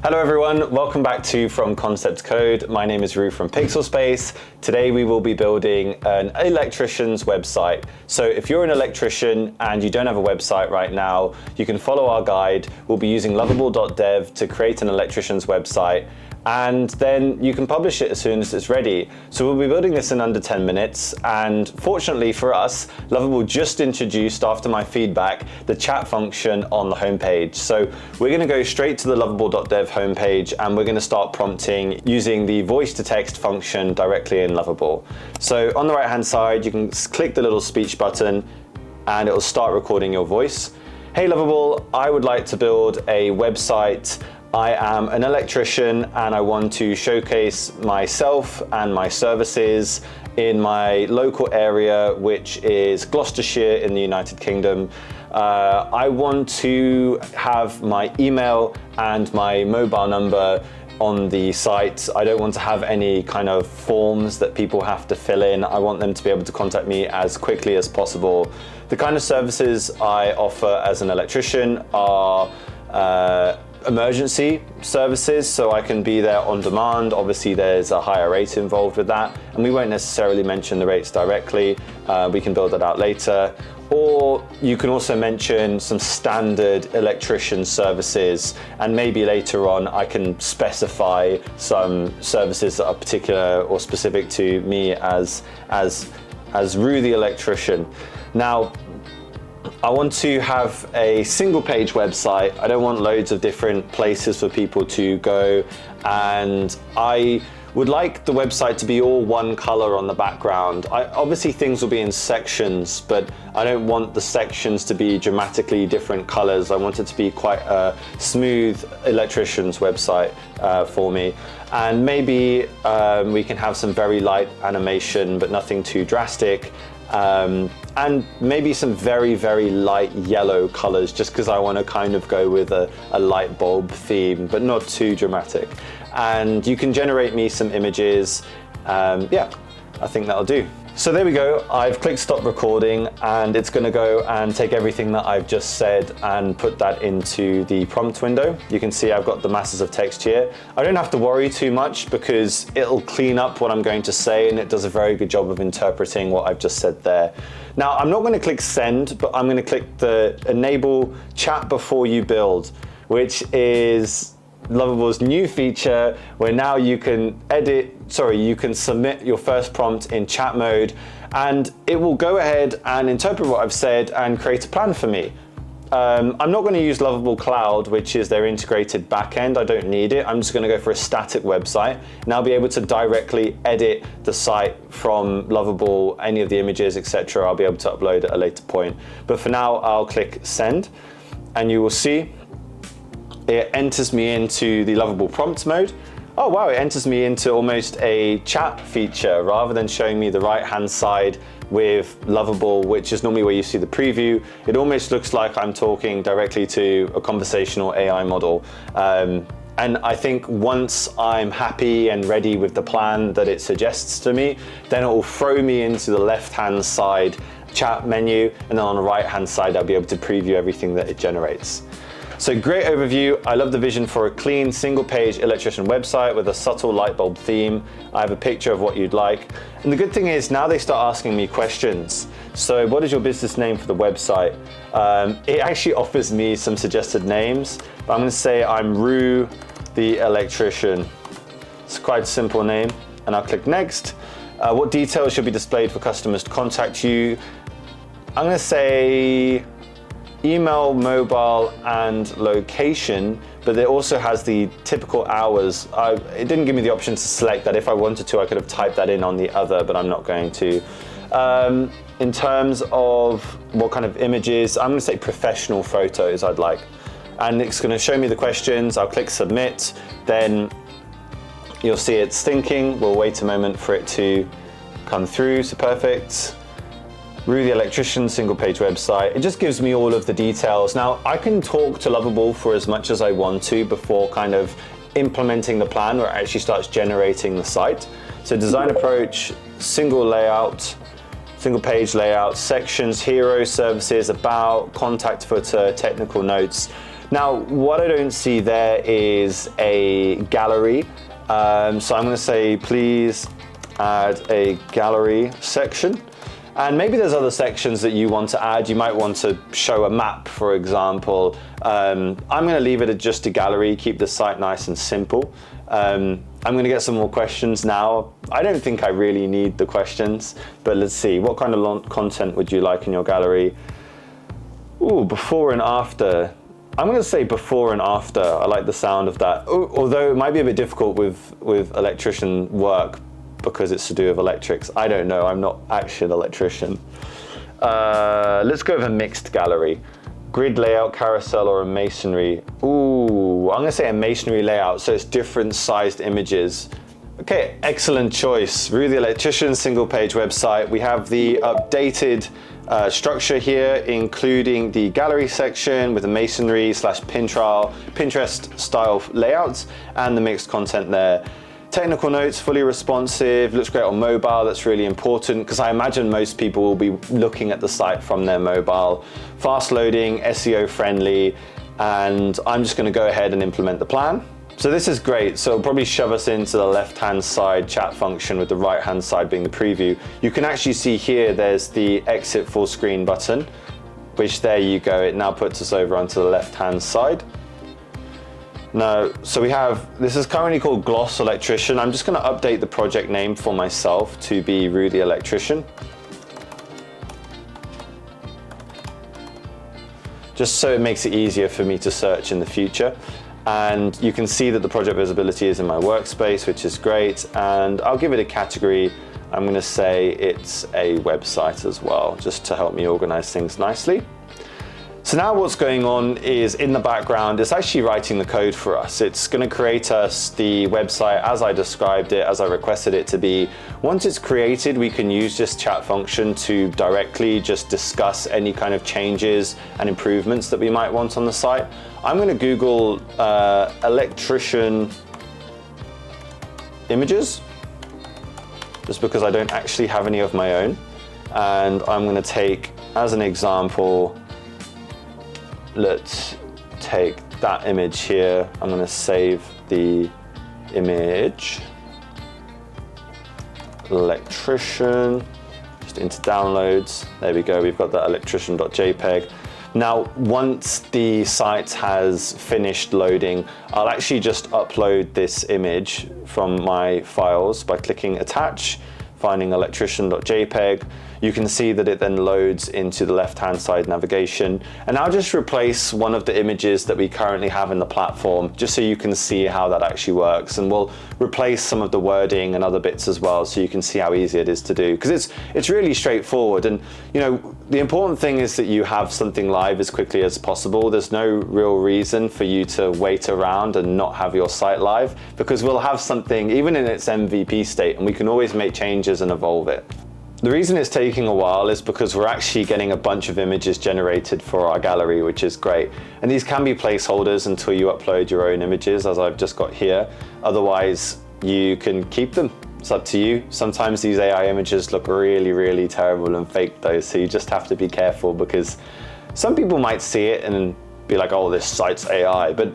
Hello everyone, welcome back to From Concept to Code. My name is Rue from Pixel Space. Today we will be building an electrician's website. So if you're an electrician and you don't have a website right now, you can follow our guide. We'll be using lovable.dev to create an electrician's website, and then you can publish it as soon as it's ready. So we'll be building this in under 10 minutes, and fortunately for us, Lovable just introduced, after my feedback, the chat function on the homepage. So we're gonna go straight to the lovable.dev homepage, and we're gonna start prompting using the voice to text function directly in Lovable. So on the right hand side, you can click the little speech button and it'll start recording your voice. Hey Lovable, I would like to build a website. I am an electrician and I want to showcase myself and my services in my local area, which is Gloucestershire in the United Kingdom. I want to have my email and my mobile number on the site. I don't want to have any kind of forms that people have to fill in. I want them to be able to contact me as quickly as possible. The kind of services I offer as an electrician are emergency services, so I can be there on demand. Obviously there's a higher rate involved with that, and we won't necessarily mention the rates directly. We can build that out later. Or you can also mention some standard electrician services, and maybe later on I can specify some services that are particular or specific to me as Rue the electrician. Now, I want to have a single page website. I don't want loads of different places for people to go, and I would like the website to be all one color on the background. Obviously things will be in sections, but I don't want the sections to be dramatically different colors. I want it to be quite a smooth electrician's website for me. And maybe we can have some very light animation, but nothing too drastic. And maybe some very, very light yellow colors, just because I want to kind of go with a light bulb theme, but not too dramatic. And you can generate me some images. Yeah, I think that'll do. So there we go. I've clicked stop recording, and it's going to go and take everything that I've just said and put that into the prompt window. You can see I've got the masses of text here. I don't have to worry too much because it'll clean up what I'm going to say, and it does a very good job of interpreting what I've just said there. Now, I'm not going to click send, but I'm going to click the enable chat before you build, which is Lovable's new feature where now you can you can submit your first prompt in chat mode, and it will go ahead and interpret what I've said and create a plan for me. I'm not going to use Lovable Cloud, which is their integrated backend. I don't need it. I'm just going to go for a static website, and I'll be able to directly edit the site from Lovable, any of the images, etc. I'll be able to upload at a later point. But for now, I'll click send, and you will see it enters me into the Lovable prompt mode. Oh wow, it enters me into almost a chat feature rather than showing me the right-hand side with Lovable, which is normally where you see the preview. It almost looks like I'm talking directly to a conversational AI model. And I think once I'm happy and ready with the plan that it suggests to me, then it will throw me into the left-hand side chat menu, and then on the right-hand side, I'll be able to preview everything that it generates. So great overview. I love the vision for a clean single page electrician website with a subtle light bulb theme. I have a picture of what you'd like. And the good thing is now they start asking me questions. So what is your business name for the website? It actually offers me some suggested names, but I'm going to say I'm Rue the electrician. It's quite a simple name, and I'll click next. What details should be displayed for customers to contact you? I'm going to say email, mobile, and location, but it also has the typical hours. It didn't give me the option to select that. If I wanted to, I could have typed that in on the other, but I'm not going to. In terms of what kind of images, I'm going to say professional photos I'd like. And it's going to show me the questions. I'll click submit, then you'll see it's thinking. We'll wait a moment for it to come through. So perfect. Rue the electrician, single page website. It just gives me all of the details. Now I can talk to Lovable for as much as I want to before kind of implementing the plan where it actually starts generating the site. So design approach, single layout, single page layout, sections, hero, services, about, contact footer, technical notes. Now, what I don't see there is a gallery. So I'm going to say, please add a gallery section. And maybe there's other sections that you want to add. You might want to show a map, for example. I'm going to leave it at just a gallery, keep the site nice and simple. I'm going to get some more questions now. I don't think I really need the questions, but let's see. What kind of content would you like in your gallery? Ooh, before and after. I'm going to say before and after. I like the sound of that. Although it might be a bit difficult with electrician work because it's to do with electrics. I don't know. I'm not actually an electrician. Let's go with a mixed gallery. Grid layout, carousel, or a masonry. Ooh, I'm going to say a masonry layout, so it's different sized images. Okay, excellent choice. Rue the Electrician single page website. We have the updated structure here, including the gallery section with the masonry / Pinterest style layouts and the mixed content there. Technical notes, fully responsive, looks great on mobile. That's really important because I imagine most people will be looking at the site from their mobile. Fast loading, SEO friendly, and I'm just going to go ahead and implement the plan. So this is great. So it'll probably shove us into the left-hand side chat function with the right-hand side being the preview. You can actually see here, there's the exit full screen button, which there you go. It now puts us over onto the left-hand side. Now, so we have, this is currently called Gloss Electrician. I'm just going to update the project name for myself to be Rue the Electrician. Just so it makes it easier for me to search in the future. And you can see that the project visibility is in my workspace, which is great. And I'll give it a category. I'm going to say it's a website as well, just to help me organize things nicely. So now what's going on is in the background, it's actually writing the code for us. It's going to create us the website as I described it, as I requested it to be. Once it's created, we can use this chat function to directly just discuss any kind of changes and improvements that we might want on the site. I'm going to Google electrician images, just because I don't actually have any of my own. And I'm going to take, as an example, let's take that image here. I'm going to save the image, electrician, just into downloads. There we go. We've got that electrician.jpg. Now, once the site has finished loading, I'll actually just upload this image from my files by clicking attach, finding electrician.jpg. You can see that it then loads into the left-hand side navigation. And I'll just replace one of the images that we currently have in the platform, just so you can see how that actually works. And we'll replace some of the wording and other bits as well, so you can see how easy it is to do. Because it's really straightforward. And you know, the important thing is that you have something live as quickly as possible. There's no real reason for you to wait around and not have your site live, because we'll have something even in its MVP state, and we can always make changes and evolve it. The reason it's taking a while is because we're actually getting a bunch of images generated for our gallery, which is great. And these can be placeholders until you upload your own images, as I've just got here. Otherwise, you can keep them. It's up to you. Sometimes these AI images look really, really terrible and fake though, so you just have to be careful, because some people might see it and be like, oh, this site's AI, but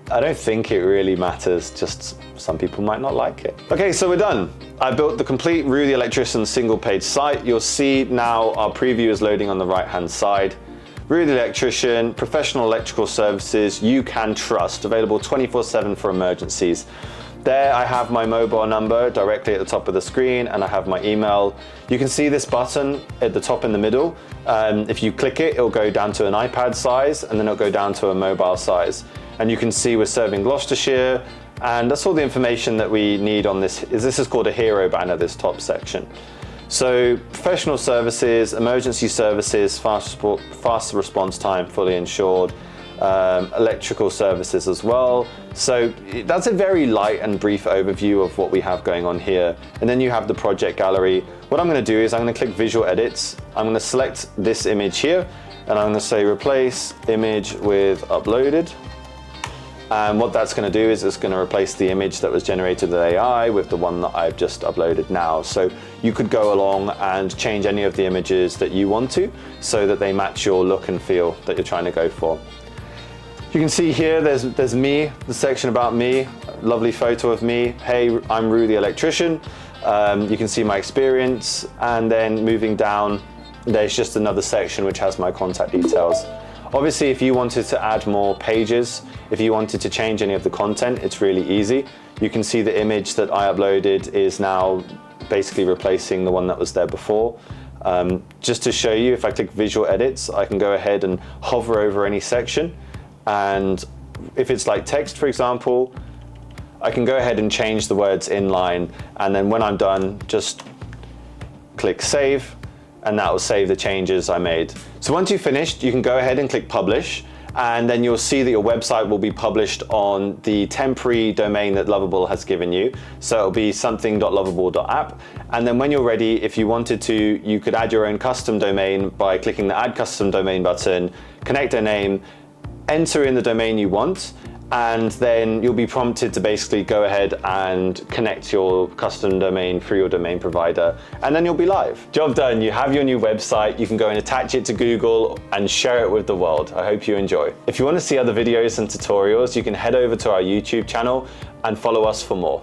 I don't think it really matters, just some people might not like it. Okay, so we're done. I built the complete Rue the Electrician single page site. You'll see now our preview is loading on the right hand side. Rue the Electrician, professional electrical services you can trust, available 24/7 for emergencies. There I have my mobile number directly at the top of the screen, and I have my email. You can see this button at the top in the middle. If you click it, it'll go down to an iPad size, and then it'll go down to a mobile size. And you can see we're serving Gloucestershire, and that's all the information that we need on this. This is called a hero banner, this top section. So professional services, emergency services, fast response time, fully insured, electrical services as well. So that's a very light and brief overview of what we have going on here. And then you have the project gallery. What I'm going to do is I'm going to click visual edits. I'm going to select this image here, and I'm going to say replace image with uploaded. And what that's going to do is it's going to replace the image that was generated with AI with the one that I've just uploaded now. So you could go along and change any of the images that you want to, so that they match your look and feel that you're trying to go for. You can see here, there's me, the section about me, lovely photo of me. Hey, I'm Rue the electrician. You can see my experience, and then moving down, there's just another section which has my contact details. Obviously, if you wanted to add more pages, if you wanted to change any of the content, it's really easy. You can see the image that I uploaded is now basically replacing the one that was there before. Just to show you, if I click visual edits, I can go ahead and hover over any section. And if it's like text, for example, I can go ahead and change the words inline. And then when I'm done, just click save, and that will save the changes I made. So once you've finished, you can go ahead and click publish, and then you'll see that your website will be published on the temporary domain that Lovable has given you. So it'll be something.lovable.app. And then when you're ready, if you wanted to, you could add your own custom domain by clicking the add custom domain button, connect a name, enter in the domain you want, and then you'll be prompted to basically go ahead and connect your custom domain through your domain provider, and then you'll be live. Job done, you have your new website, you can go and attach it to Google and share it with the world. I hope you enjoy. If you want to see other videos and tutorials, you can head over to our YouTube channel and follow us for more.